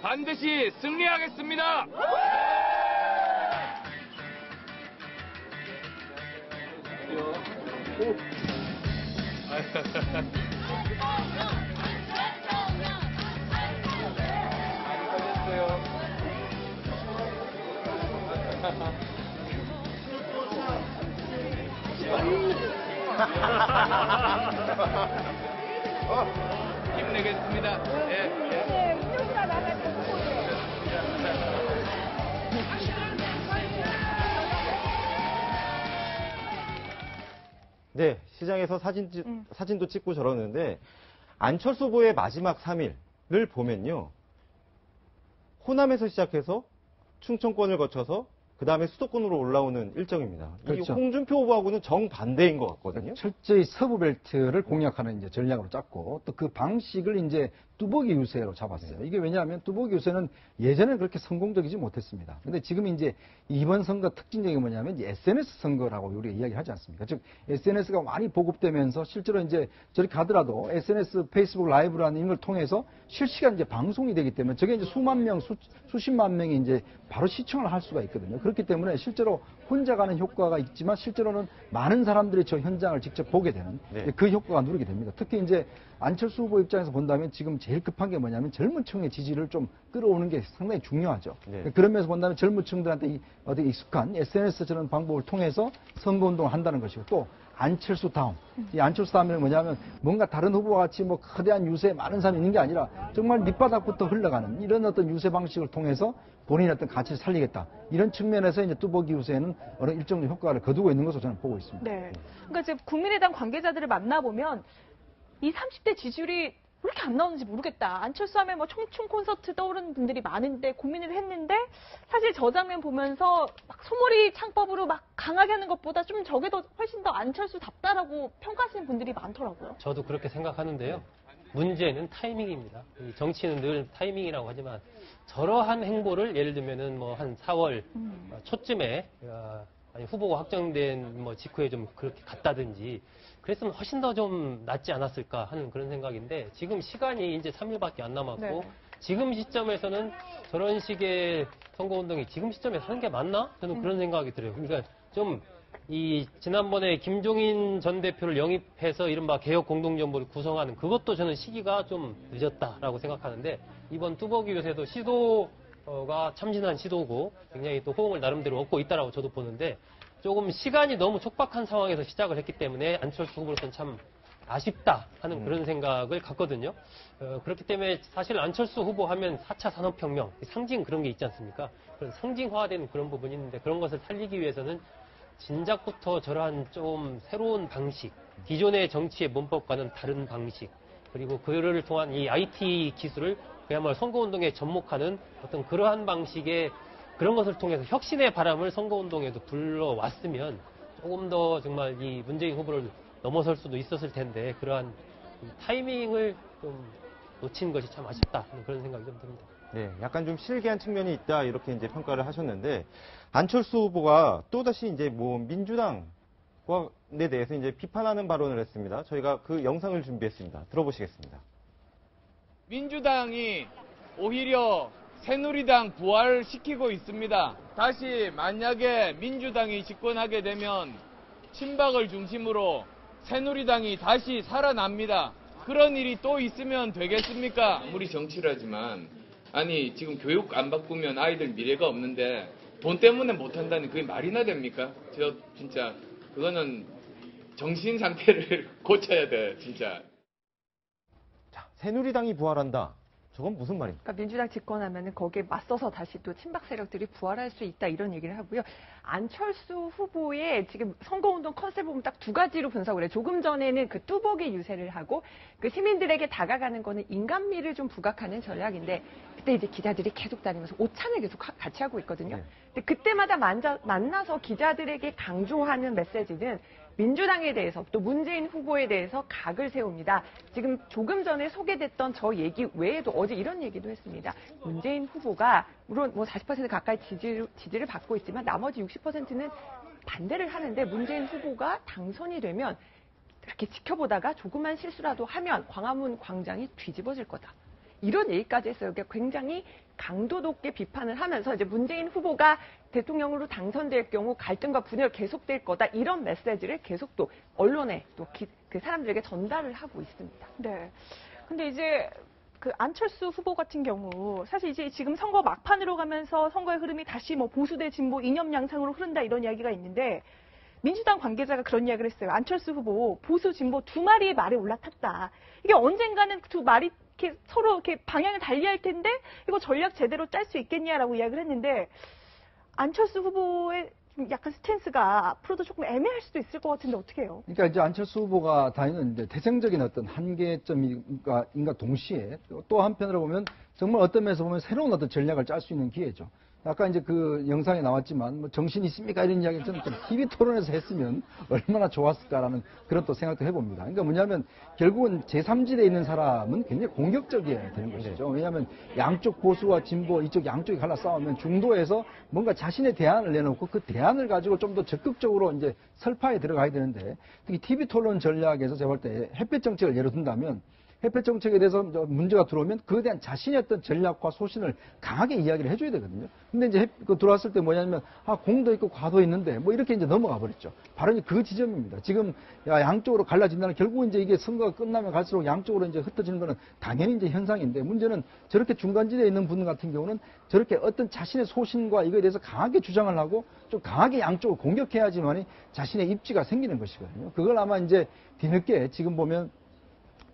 반드시 승리하겠습니다. 힘내겠습니다. 예. 네, 시장에서 사진도 찍고 저러는데 안철수 후보의 마지막 3일을 보면요. 호남에서 시작해서 충청권을 거쳐서 그 다음에 수도권으로 올라오는 일정입니다. 그렇죠. 이 홍준표 후보하고는 정반대인 것 같거든요. 철저히 서부 벨트를 공략하는 이제 전략으로 짰고 또 그 방식을 이제 뚜벅이 유세로 잡았어요. 이게 왜냐하면 뚜벅이 유세는 예전에는 그렇게 성공적이지 못했습니다. 근데 지금 이제 이번 선거 특징적인 게 뭐냐면 이제 SNS 선거라고 우리가 이야기하지 않습니까? 즉 SNS가 많이 보급되면서 실제로 이제 저렇게 가더라도 SNS, 페이스북 라이브라는 걸 통해서 실시간 이제 방송이 되기 때문에 저게 이제 수만 명, 수십만 명이 이제 바로 시청을 할 수가 있거든요. 그렇기 때문에 실제로 혼자 가는 효과가 있지만 실제로는 많은 사람들이 저 현장을 직접 보게 되는 그 효과가 누리게 됩니다. 특히 이제 안철수 후보 입장에서 본다면 지금 제일 급한 게 뭐냐면 젊은 층의 지지를 좀 끌어오는 게 상당히 중요하죠. 그런 면에서 본다면 젊은 층들한테 어떻게 익숙한 SNS 저런 방법을 통해서 선거운동을 한다는 것이고 또 안철수 다음. 이 안철수 다음은 뭐냐면 뭔가 다른 후보와 같이 뭐 거대한 유세에 많은 사람이 있는 게 아니라 정말 밑바닥부터 흘러가는 이런 어떤 유세 방식을 통해서 본인의 어떤 가치를 살리겠다. 이런 측면에서 이제 뚜벅이 유세는 어느 일정적 효과를 거두고 있는 것으로 저는 보고 있습니다. 네. 그러니까 지금 국민의당 관계자들을 만나보면 이 30대 지지율이 왜 이렇게 안 나오는지 모르겠다. 안철수 하면 뭐 총총 콘서트 떠오르는 분들이 많은데 고민을 했는데 사실 저 장면 보면서 막 소머리 창법으로 막 강하게 하는 것보다 좀 저게 더 훨씬 더 안철수답다라고 평가하시는 분들이 많더라고요. 저도 그렇게 생각하는데요. 문제는 타이밍입니다. 정치는 늘 타이밍이라고 하지만 저러한 행보를 예를 들면은 뭐 한 4월 초쯤에 아니 후보가 확정된 뭐 직후에 좀 그렇게 갔다든지 그랬으면 훨씬 더 좀 낫지 않았을까 하는 그런 생각인데 지금 시간이 이제 3일밖에 안 남았고 네. 지금 시점에서는 저런 식의 선거운동이 지금 시점에 하는 게 맞나? 저는 그런 생각이 들어요. 그러니까 좀 이 지난번에 김종인 전 대표를 영입해서 이른바 개혁 공동정부를 구성하는 그것도 저는 시기가 좀 늦었다라고 생각하는데 이번 뚜벅이 요새도 시도가 참신한 시도고 굉장히 또 호응을 나름대로 얻고 있다라고 저도 보는데 조금 시간이 너무 촉박한 상황에서 시작을 했기 때문에 안철수 후보로서는 참 아쉽다 하는 그런 생각을 갖거든요. 그렇기 때문에 사실 안철수 후보 하면 4차 산업혁명, 상징 그런 게 있지 않습니까? 그런 상징화된 그런 부분이 있는데 그런 것을 살리기 위해서는 진작부터 저러한 좀 새로운 방식, 기존의 정치의 문법과는 다른 방식, 그리고 그를 통한 이 IT 기술을 그야말로 선거운동에 접목하는 어떤 그러한 방식의 그런 것을 통해서 혁신의 바람을 선거운동에도 불러왔으면 조금 더 정말 이 문재인 후보를 넘어설 수도 있었을 텐데 그러한 타이밍을 좀 놓친 것이 참 아쉽다 그런 생각이 좀 듭니다. 네, 약간 좀 실기한 측면이 있다 이렇게 이제 평가를 하셨는데 안철수 후보가 또다시 이제 뭐 민주당에 대해서 이제 비판하는 발언을 했습니다. 저희가 그 영상을 준비했습니다. 들어보시겠습니다. 민주당이 오히려 새누리당 부활시키고 있습니다. 다시 만약에 민주당이 집권하게 되면 친박을 중심으로 새누리당이 다시 살아납니다. 그런 일이 또 있으면 되겠습니까? 아무리 정치를 하지만 아니 지금 교육 안 바꾸면 아이들 미래가 없는데 돈 때문에 못한다는 그게 말이나 됩니까? 저 진짜 그거는 정신 상태를 고쳐야 돼 진짜. 자, 새누리당이 부활한다. 저건 무슨 말입니까? 그러니까 민주당 집권하면은 거기에 맞서서 다시 또 친박 세력들이 부활할 수 있다 이런 얘기를 하고요. 안철수 후보의 지금 선거운동 컨셉을 보면 딱 두 가지로 분석을 해요. 조금 전에는 그 뚜벅이 유세를 하고 그 시민들에게 다가가는 거는 인간미를 좀 부각하는 전략인데 그때 이제 기자들이 계속 다니면서 오찬을 계속 같이 하고 있거든요. 근데 그때마다 만나서 기자들에게 강조하는 메시지는 민주당에 대해서 또 문재인 후보에 대해서 각을 세웁니다. 지금 조금 전에 소개됐던 저 얘기 외에도 어제 이런 얘기도 했습니다. 문재인 후보가 물론 뭐 40% 가까이 지지를 받고 있지만 나머지 60%는 반대를 하는데 문재인 후보가 당선이 되면 이렇게 지켜보다가 조그만 실수라도 하면 광화문 광장이 뒤집어질 거다. 이런 얘기까지 했어요. 그러니까 굉장히 강도 높게 비판을 하면서 이제 문재인 후보가 대통령으로 당선될 경우 갈등과 분열 계속될 거다 이런 메시지를 계속 또 언론에 또 그 사람들에게 전달을 하고 있습니다. 네. 근데 이제 그 안철수 후보 같은 경우 사실 이제 지금 선거 막판으로 가면서 선거의 흐름이 다시 뭐 보수 대 진보 이념 양상으로 흐른다 이런 이야기가 있는데 민주당 관계자가 그런 이야기를 했어요. 안철수 후보 보수 진보 두 마리의 말에 올라탔다. 이게 언젠가는 두 말이 이렇게 서로 이렇게 방향을 달리할 텐데 이거 전략 제대로 짤 수 있겠냐라고 이야기를 했는데 안철수 후보의 좀 약간 스탠스가 앞으로도 조금 애매할 수도 있을 것 같은데 어떻게 해요? 그러니까 이제 안철수 후보가 다니는 이제 대승적인 어떤 한계점인가 동시에 또 한편으로 보면 정말 어떤 면에서 보면 새로운 어떤 전략을 짤 수 있는 기회죠. 아까 이제 그 영상에 나왔지만 뭐 정신 있습니까 이런 이야기 저는 좀 TV 토론에서 했으면 얼마나 좋았을까라는 그런 또 생각도 해봅니다. 그러니까 뭐냐면 결국은 제3지대에 있는 사람은 굉장히 공격적이어야 되는 것이죠. 왜냐하면 양쪽 보수와 진보 이쪽 양쪽이 갈라 싸우면 중도에서 뭔가 자신의 대안을 내놓고 그 대안을 가지고 좀 더 적극적으로 이제 설파에 들어가야 되는데 특히 TV 토론 전략에서 제가 볼 때 햇볕 정책을 예로 든다면 햇볕 정책에 대해서 문제가 들어오면 그에 대한 자신의 어떤 전략과 소신을 강하게 이야기를 해줘야 되거든요. 근데 이제 들어왔을 때 뭐냐면, 공도 있고 과도 있는데, 뭐 이렇게 이제 넘어가 버렸죠. 바로 이제 그 지점입니다. 지금, 양쪽으로 갈라진다는 결국은 이제 이게 선거가 끝나면 갈수록 양쪽으로 이제 흩어지는 거는 당연히 이제 현상인데, 문제는 저렇게 중간지대에 있는 분 같은 경우는 저렇게 어떤 자신의 소신과 이거에 대해서 강하게 주장을 하고 좀 강하게 양쪽을 공격해야지만이 자신의 입지가 생기는 것이거든요. 그걸 아마 이제 뒤늦게 지금 보면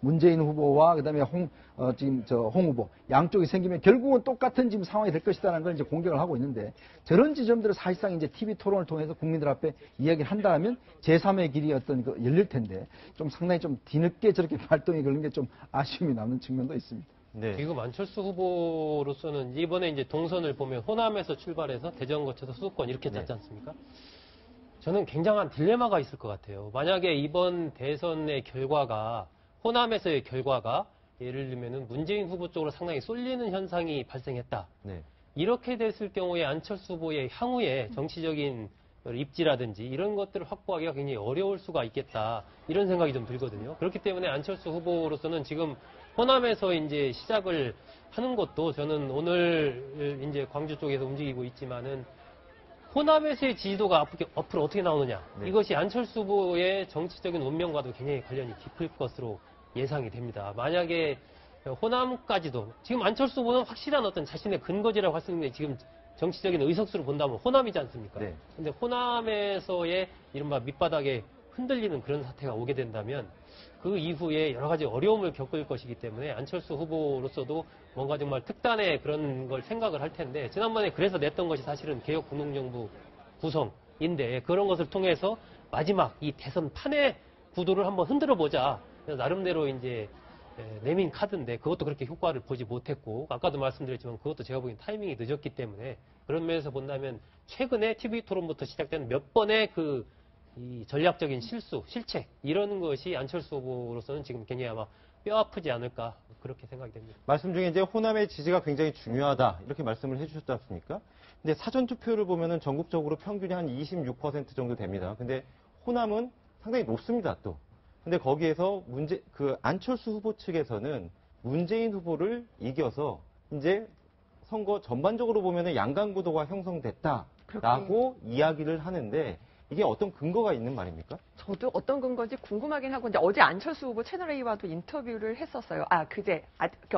문재인 후보와 그다음에 홍 후보 양쪽이 생기면 결국은 똑같은 지금 상황이 될 것이다라는 걸 이제 공격을 하고 있는데 저런 지점들을 사실상 이제 TV 토론을 통해서 국민들 앞에 이야기를 한다면 제3의 길이 어떤 그 열릴 텐데 좀 상당히 좀 뒤늦게 저렇게 발동이 걸린 게 좀 아쉬움이 남는 측면도 있습니다. 네. 지금 안철수 후보로서는 이번에 이제 동선을 보면 호남에서 출발해서 대전 거쳐서 수도권 이렇게 짰지 않습니까? 저는 굉장한 딜레마가 있을 것 같아요. 만약에 이번 대선의 결과가 호남에서의 결과가 예를 들면은 문재인 후보 쪽으로 상당히 쏠리는 현상이 발생했다. 네. 이렇게 됐을 경우에 안철수 후보의 향후에 정치적인 입지라든지 이런 것들을 확보하기가 굉장히 어려울 수가 있겠다. 이런 생각이 좀 들거든요. 그렇기 때문에 안철수 후보로서는 지금 호남에서 이제 시작을 하는 것도 저는 오늘 이제 광주 쪽에서 움직이고 있지만은 호남에서의 지지도가 앞으로 어떻게 나오느냐. 네. 이것이 안철수 후보의 정치적인 운명과도 굉장히 관련이 깊을 것으로 예상이 됩니다. 만약에 호남까지도 지금 안철수 후보는 확실한 어떤 자신의 근거지라고 할 수 있는데 지금 정치적인 의석수를 본다면 호남이지 않습니까? 네. 근데 호남에서의 이른바 밑바닥에 흔들리는 그런 사태가 오게 된다면 그 이후에 여러 가지 어려움을 겪을 것이기 때문에 안철수 후보로서도 뭔가 정말 특단의 그런 걸 생각을 할 텐데 지난번에 그래서 냈던 것이 사실은 개혁국민정부 구성인데 그런 것을 통해서 마지막 이 대선 판의 구도를 한번 흔들어 보자. 나름대로 이제 내민 카드인데 그것도 그렇게 효과를 보지 못했고 아까도 말씀드렸지만 그것도 제가 보기엔 타이밍이 늦었기 때문에 그런 면에서 본다면 최근에 TV 토론부터 시작된 몇 번의 이 전략적인 실책 이런 것이 안철수 후보로서는 지금 굉장히 아마 뼈 아프지 않을까 그렇게 생각이 됩니다. 말씀 중에 이제 호남의 지지가 굉장히 중요하다 이렇게 말씀을 해주셨지 않습니까? 근데 사전 투표를 보면은 전국적으로 평균이 한 26% 정도 됩니다. 근데 호남은 상당히 높습니다 또. 근데 거기에서 안철수 후보 측에서는 문재인 후보를 이겨서 이제 선거 전반적으로 보면은 양강 구도가 형성됐다라고 이야기를 하는데 이게 어떤 근거가 있는 말입니까? 저도 어떤 근거인지 궁금하긴 하고 이제 어제 안철수 후보 채널A와도 인터뷰를 했었어요.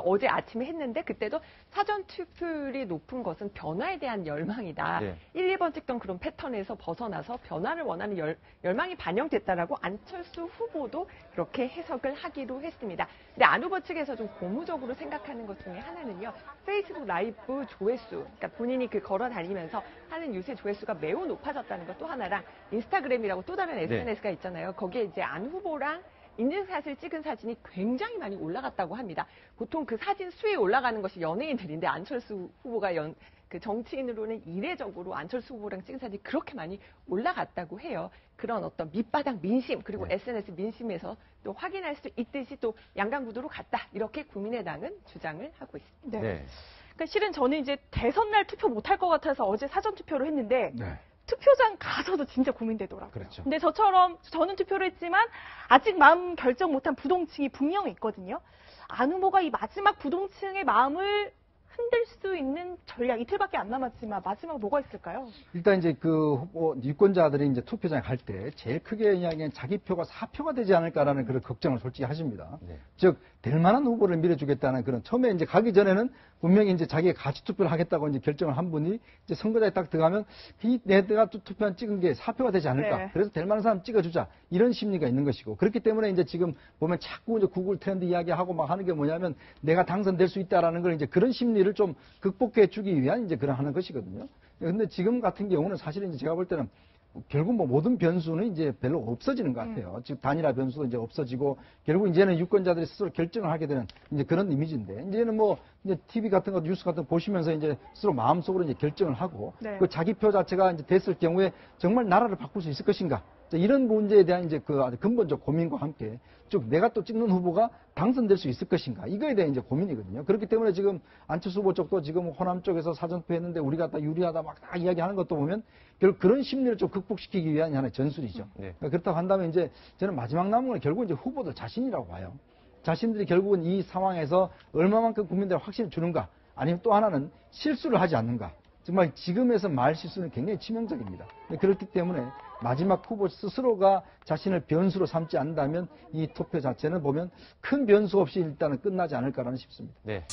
어제 아침에 했는데 그때도 사전 투표율이 높은 것은 변화에 대한 열망이다. 네. 1, 2번 찍던 그런 패턴에서 벗어나서 변화를 원하는 열망이 반영됐다라고 안철수 후보도 그렇게 해석을 하기로 했습니다. 근데 안 후보 측에서 좀 고무적으로 생각하는 것 중에 하나는요. 페이스북 라이브 조회수, 그러니까 본인이 걸어 다니면서 하는 유세 조회수가 매우 높아졌다는 것 또 하나랑 인스타그램이라고 또 다른 SNS가 있잖아요. 거기에 이제 안 후보랑 인증샷을 찍은 사진이 굉장히 많이 올라갔다고 합니다. 보통 그 사진 수에 올라가는 것이 연예인들인데 안철수 후보가 정치인으로는 이례적으로 안철수 후보랑 찍은 사진이 그렇게 많이 올라갔다고 해요. 그런 어떤 밑바닥 민심 그리고 SNS 민심에서 또 확인할 수 있듯이 또 양강구도로 갔다. 이렇게 국민의당은 주장을 하고 있습니다. 네. 네. 그러니까 실은 저는 이제 대선날 투표 못할 것 같아서 어제 사전 투표를 했는데 네. 투표장 가서도 진짜 고민되더라고요. 그렇죠. 근데 저처럼 저는 투표를 했지만 아직 마음 결정 못한 부동층이 분명히 있거든요. 안 후보가 이 마지막 부동층의 마음을 흔들 수 있는 전략, 이틀밖에 안 남았지만 마지막 뭐가 있을까요? 일단 이제 그 후보 유권자들이 이제 투표장에 갈 때 제일 크게 이야기한 자기 표가 사표가 되지 않을까라는 그런 걱정을 솔직히 하십니다. 네. 즉 될 만한 후보를 밀어주겠다는 그런 처음에 이제 가기 전에는 분명히 이제 자기가 가치 투표를 하겠다고 이제 결정을 한 분이 이제 선거자에 딱 들어가면 내가 투표한 찍은 게 사표가 되지 않을까. 네. 그래서 될 만한 사람 찍어주자 이런 심리가 있는 것이고 그렇기 때문에 이제 지금 보면 자꾸 이제 구글 트렌드 이야기하고 막 하는 게 뭐냐면 내가 당선될 수 있다라는 걸 이제 그런 심리를 좀 극복해 주기 위한 이제 그런 하는 것이거든요. 근데 지금 같은 경우는 사실은 이제 제가 볼 때는 결국 뭐 모든 변수는 이제 별로 없어지는 것 같아요. 즉 단일화 변수도 이제 없어지고 결국 이제는 유권자들이 스스로 결정을 하게 되는 이제 그런 이미지인데 이제는 뭐 이제 TV 같은 거 뉴스 같은 거 보시면서 이제 스스로 마음속으로 이제 결정을 하고 네. 그 자기 표 자체가 이제 됐을 경우에 정말 나라를 바꿀 수 있을 것인가 이런 문제에 대한 이제 그 아주 근본적 고민과 함께 즉 내가 또 찍는 후보가 당선될 수 있을 것인가 이거에 대한 이제 고민이거든요. 그렇기 때문에 지금 안철수 후보 쪽도 지금 호남 쪽에서 사전투표했는데 우리가 다 유리하다 막 다 이야기하는 것도 보면 결국 그런 심리를 좀 극복시키기 위한 하나의 전술이죠. 네. 그렇다고 한다면 이제 저는 마지막 남은 건 결국 이제 후보들 자신이라고 봐요. 자신들이 결국은 이 상황에서 얼마만큼 국민들의 확신을 주는가 아니면 또 하나는 실수를 하지 않는가. 정말 지금에서 말 실수는 굉장히 치명적입니다. 그렇기 때문에 마지막 후보 스스로가 자신을 변수로 삼지 않는다면 이 투표 자체는 보면 큰 변수 없이 일단은 끝나지 않을까라는 싶습니다. 네.